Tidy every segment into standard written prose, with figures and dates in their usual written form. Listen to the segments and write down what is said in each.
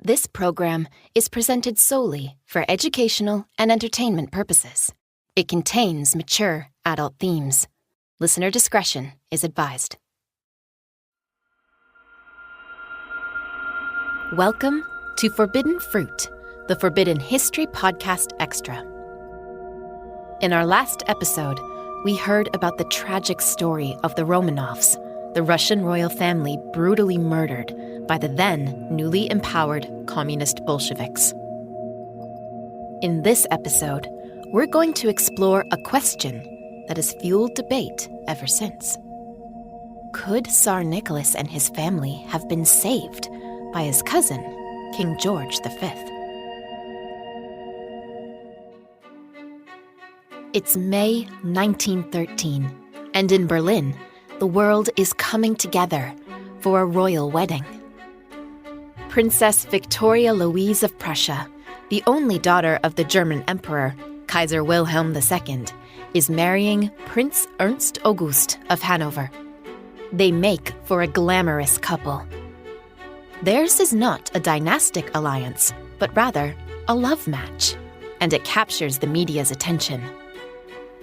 This program is presented solely for educational and entertainment purposes. It contains mature adult themes. Listener discretion is advised. Welcome to Forbidden Fruit, the Forbidden History Podcast Extra. In our last episode, we heard about the tragic story of the Romanovs, the Russian royal family brutally murdered by the then newly empowered communist Bolsheviks. In this episode, we're going to explore a question that has fueled debate ever since. Could Tsar Nicholas and his family have been saved by his cousin, King George V? It's May 1913, and in Berlin, the world is coming together for a royal wedding. Princess Victoria Louise of Prussia, the only daughter of the German Emperor, Kaiser Wilhelm II, is marrying Prince Ernst August of Hanover. They make for a glamorous couple. Theirs is not a dynastic alliance, but rather a love match, and it captures the media's attention.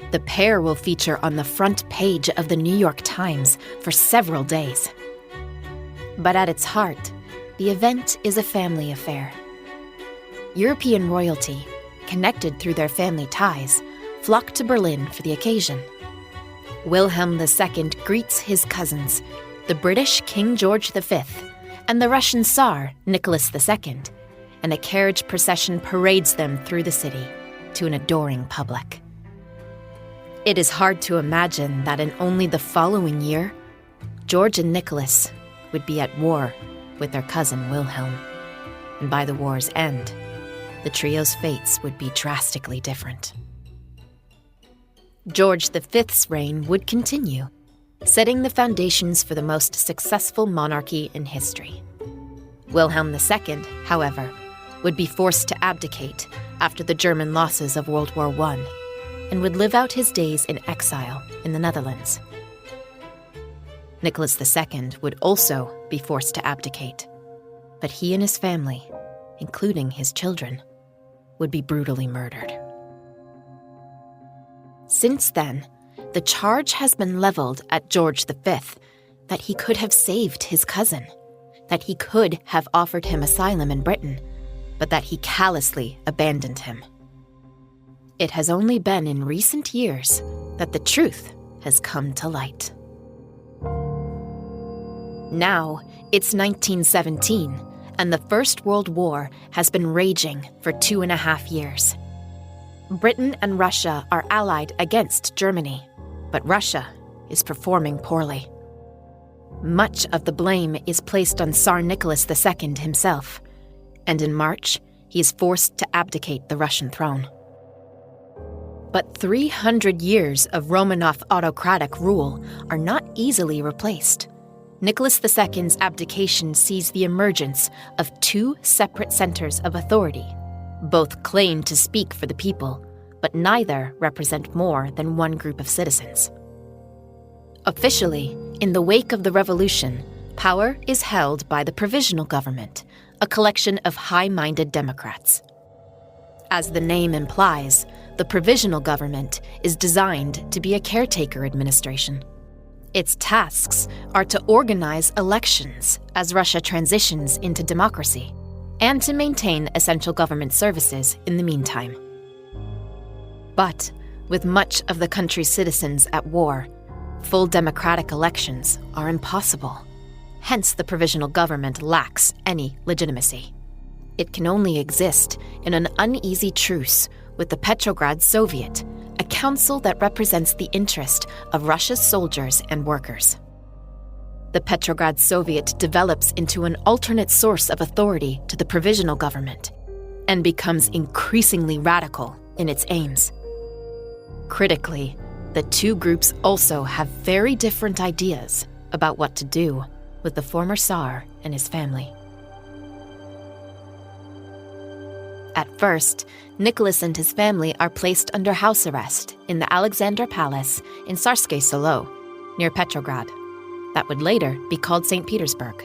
The pair will feature on the front page of the New York Times for several days. But at its heart, the event is a family affair. European royalty, connected through their family ties, flock to Berlin for the occasion. Wilhelm II greets his cousins, the British King George V and the Russian Tsar Nicholas II, and a carriage procession parades them through the city to an adoring public. It is hard to imagine that in only the following year, George and Nicholas would be at war with their cousin Wilhelm. And by the war's end, the trio's fates would be drastically different. George V's reign would continue, setting the foundations for the most successful monarchy in history. Wilhelm II, however, would be forced to abdicate after the German losses of World War I, and would live out his days in exile in the Netherlands. Nicholas II would also be forced to abdicate, but he and his family, including his children, would be brutally murdered. Since then, the charge has been leveled at George V that he could have saved his cousin, that he could have offered him asylum in Britain, but that he callously abandoned him. It has only been in recent years that the truth has come to light. Now, it's 1917, and the First World War has been raging for 2.5 years. Britain and Russia are allied against Germany, but Russia is performing poorly. Much of the blame is placed on Tsar Nicholas II himself, and in March, he is forced to abdicate the Russian throne. But 300 years of Romanov autocratic rule are not easily replaced. Nicholas II's abdication sees the emergence of two separate centers of authority. Both claim to speak for the people, but neither represent more than one group of citizens. Officially, in the wake of the revolution, power is held by the Provisional Government, a collection of high-minded Democrats. As the name implies, the Provisional Government is designed to be a caretaker administration. Its tasks are to organize elections as Russia transitions into democracy, and to maintain essential government services in the meantime. But with much of the country's citizens at war, full democratic elections are impossible. Hence, the provisional government lacks any legitimacy. It can only exist in an uneasy truce with the Petrograd Soviet, a council that represents the interest of Russia's soldiers and workers. The Petrograd Soviet develops into an alternate source of authority to the provisional government and becomes increasingly radical in its aims. Critically, the two groups also have very different ideas about what to do with the former Tsar and his family. At first, Nicholas and his family are placed under house arrest in the Alexander Palace in Tsarskoye Selo, near Petrograd. That would later be called St. Petersburg.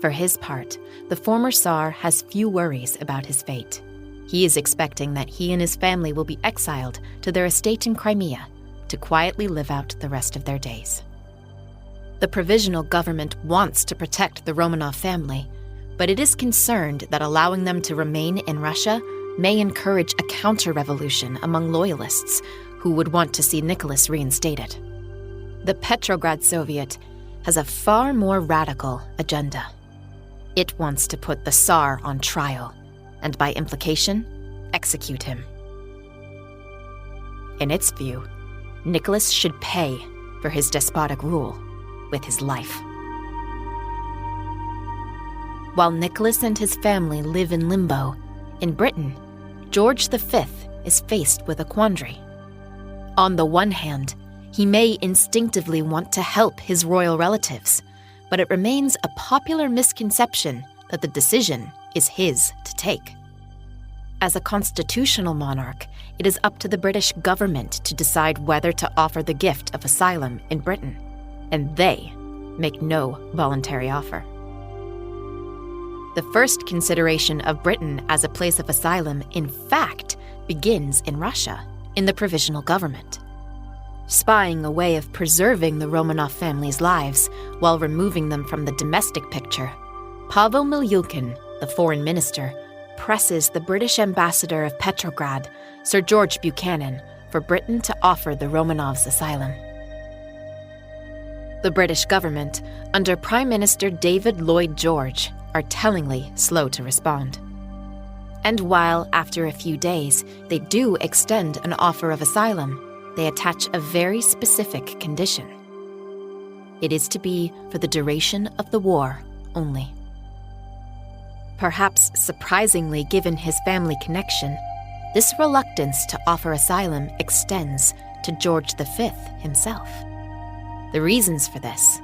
For his part, the former Tsar has few worries about his fate. He is expecting that he and his family will be exiled to their estate in Crimea to quietly live out the rest of their days. The provisional government wants to protect the Romanov family, but it is concerned that allowing them to remain in Russia may encourage a counter-revolution among loyalists who would want to see Nicholas reinstated. The Petrograd Soviet has a far more radical agenda. It wants to put the Tsar on trial, and by implication, execute him. In its view, Nicholas should pay for his despotic rule with his life. While Nicholas and his family live in limbo, in Britain, George V is faced with a quandary. On the one hand, he may instinctively want to help his royal relatives, but it remains a popular misconception that the decision is his to take. As a constitutional monarch, it is up to the British government to decide whether to offer the gift of asylum in Britain, and they make no voluntary offer. The first consideration of Britain as a place of asylum, in fact, begins in Russia, in the provisional government. Spying a way of preserving the Romanov family's lives while removing them from the domestic picture, Pavel Milyukhin, the foreign minister, presses the British ambassador of Petrograd, Sir George Buchanan, for Britain to offer the Romanovs asylum. The British government, under Prime Minister David Lloyd George, are tellingly slow to respond. And while, after a few days, they do extend an offer of asylum, they attach a very specific condition. It is to be for the duration of the war only. Perhaps surprisingly given his family connection, this reluctance to offer asylum extends to George V himself. The reasons for this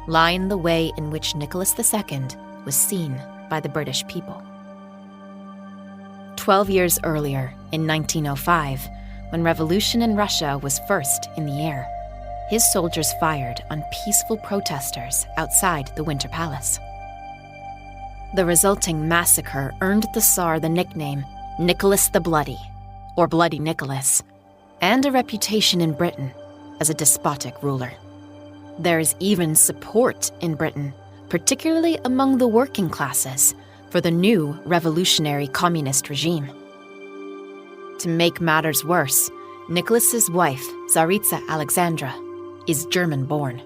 lie in the way in which Nicholas II was seen by the British people. 12 years earlier, in 1905, when revolution in Russia was first in the air, his soldiers fired on peaceful protesters outside the Winter Palace. The resulting massacre earned the Tsar the nickname Nicholas the Bloody, or Bloody Nicholas, and a reputation in Britain as a despotic ruler. There is even support in Britain, particularly among the working classes, for the new revolutionary communist regime. To make matters worse, Nicholas's wife, Tsaritsa Alexandra, is German-born.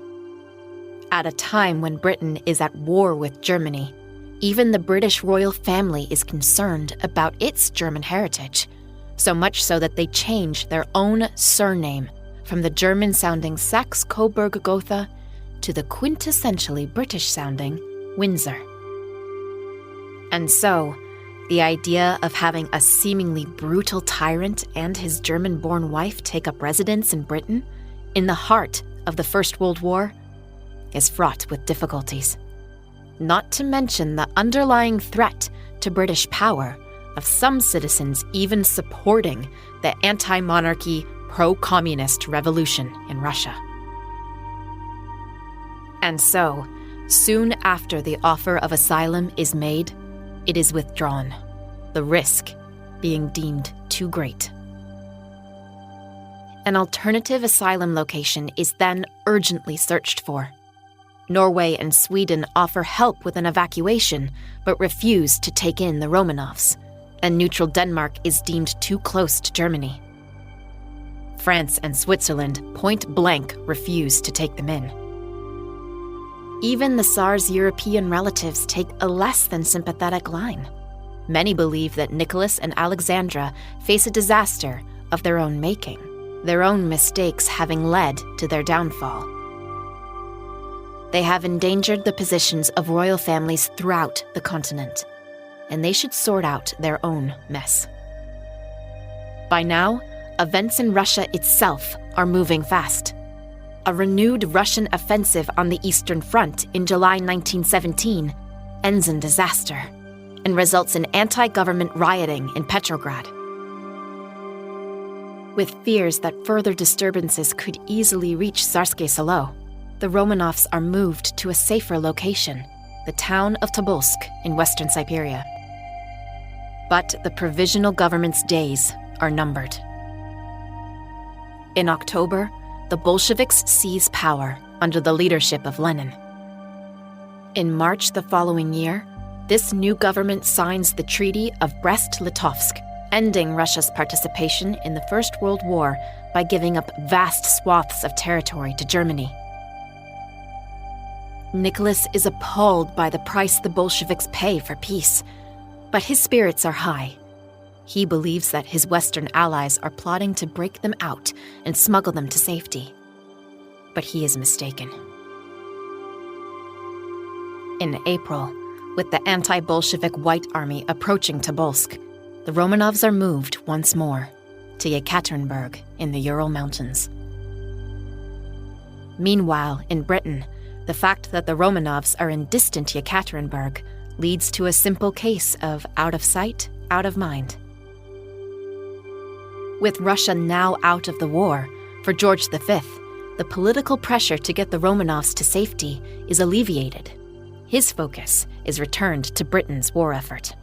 At a time when Britain is at war with Germany, even the British royal family is concerned about its German heritage, so much so that they change their own surname from the German-sounding Saxe-Coburg-Gotha to the quintessentially British-sounding Windsor. And so, the idea of having a seemingly brutal tyrant and his German-born wife take up residence in Britain, in the heart of the First World War, is fraught with difficulties. Not to mention the underlying threat to British power of some citizens even supporting the anti-monarchy, pro-communist revolution in Russia. And so, soon after the offer of asylum is made, it is withdrawn, the risk being deemed too great. An alternative asylum location is then urgently searched for. Norway and Sweden offer help with an evacuation, but refuse to take in the Romanovs, and neutral Denmark is deemed too close to Germany. France and Switzerland point-blank refuse to take them in. Even the Tsar's European relatives take a less than sympathetic line. Many believe that Nicholas and Alexandra face a disaster of their own making, their own mistakes having led to their downfall. They have endangered the positions of royal families throughout the continent, and they should sort out their own mess. By now, events in Russia itself are moving fast. A renewed Russian offensive on the Eastern Front in July 1917 ends in disaster and results in anti-government rioting in Petrograd. With fears that further disturbances could easily reach Tsarskoye Selo, the Romanovs are moved to a safer location, the town of Tobolsk in western Siberia. But the provisional government's days are numbered. In October, the Bolsheviks seize power under the leadership of Lenin. In March the following year, this new government signs the Treaty of Brest-Litovsk, ending Russia's participation in the First World War by giving up vast swaths of territory to Germany. Nicholas is appalled by the price the Bolsheviks pay for peace, but his spirits are high. He believes that his Western allies are plotting to break them out and smuggle them to safety. But he is mistaken. In April, with the anti-Bolshevik White Army approaching Tobolsk, the Romanovs are moved once more to Yekaterinburg in the Ural Mountains. Meanwhile, in Britain, the fact that the Romanovs are in distant Yekaterinburg leads to a simple case of out of sight, out of mind. With Russia now out of the war, for George V, the political pressure to get the Romanovs to safety is alleviated. His focus is returned to Britain's war effort.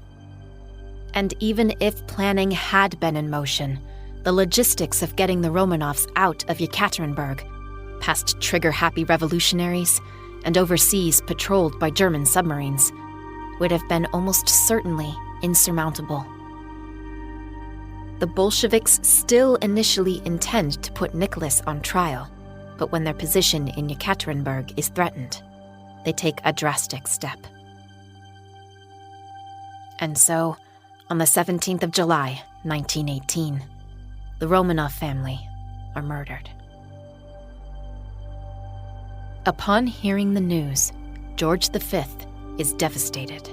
And even if planning had been in motion, the logistics of getting the Romanovs out of Yekaterinburg, past trigger-happy revolutionaries, and overseas patrolled by German submarines, would have been almost certainly insurmountable. The Bolsheviks still initially intend to put Nicholas on trial, but when their position in Yekaterinburg is threatened, they take a drastic step. And so, on the 17th of July, 1918, the Romanov family are murdered. Upon hearing the news, George V is devastated.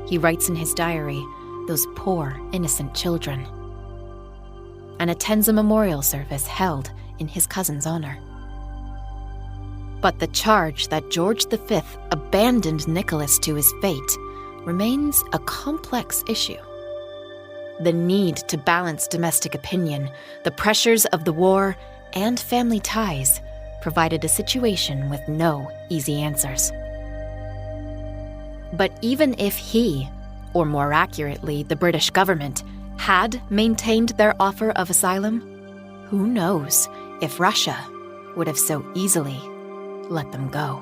He writes in his diary, those poor, innocent children, and attends a memorial service held in his cousin's honor. But the charge that George V abandoned Nicholas to his fate remains a complex issue. The need to balance domestic opinion, the pressures of the war, and family ties provided a situation with no easy answers. But even if he, or more accurately, the British government, had maintained their offer of asylum, who knows if Russia would have so easily let them go.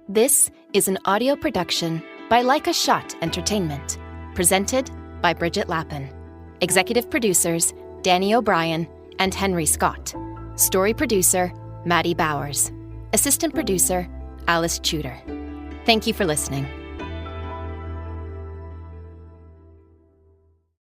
This is an audio production by Like a Shot Entertainment, presented by Bridget Lappin. Executive producers Danny O'Brien and Henry Scott. Story producer Maddie Bowers. Assistant producer Alice Tudor. Thank you for listening.